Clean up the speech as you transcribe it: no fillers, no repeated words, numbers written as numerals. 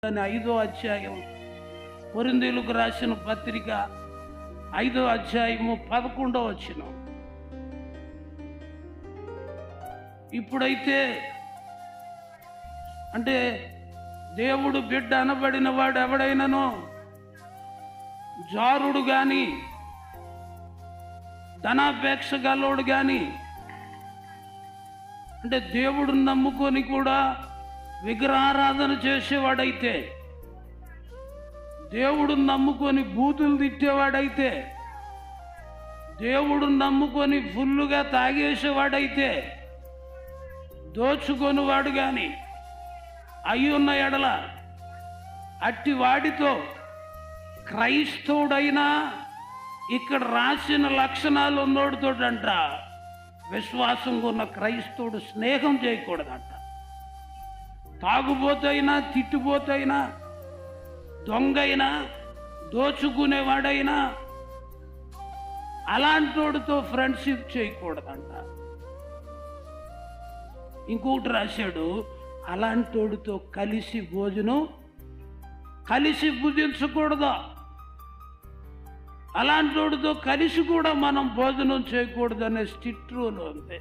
అని 5వ అధ్యాయం కొరింథీయులకు రాసిన పత్రిక 5వ అధ్యాయము 11వ వచనం. ఇప్పుడైతే అంటే దేవుడు బిడ్డ అనబడిన వాడు ఎవడైనానో జారుడు కానీ ధనాపేక్ష గలోడు కానీ అంటే దేవుడు నమ్ముకొని కూడా విగ్రహారాధన చేసేవాడైతే, దేవుడు నమ్ముకొని బూతులు తిట్టేవాడైతే, దేవుడు నమ్ముకొని ఫుల్లుగా తాగేసేవాడైతే, దోచుకొనివాడు కానీ అయ్యున్న ఎడల అట్టి వాడితో క్రైస్తవుడైనా ఇక్కడ రాసిన లక్షణాలు ఉన్నోడితోటంట విశ్వాసంగా ఉన్న క్రైస్తవుడు స్నేహం చేయకూడదంట. తాగుబోతైనా, తిట్టుబోతైనా, దొంగైనా, దోచుకునేవాడైనా అలాంటోడితో ఫ్రెండ్షిప్ చేయకూడదంట. ఇంకొకటి రాశాడు, అలాంటోడితో కలిసి భుజించకూడదు. అలాంటోడితో కలిసి కూడా మనం భోజనం చేయకూడదు అనే స్ట్రిక్ట్ రూల్ ఉంది.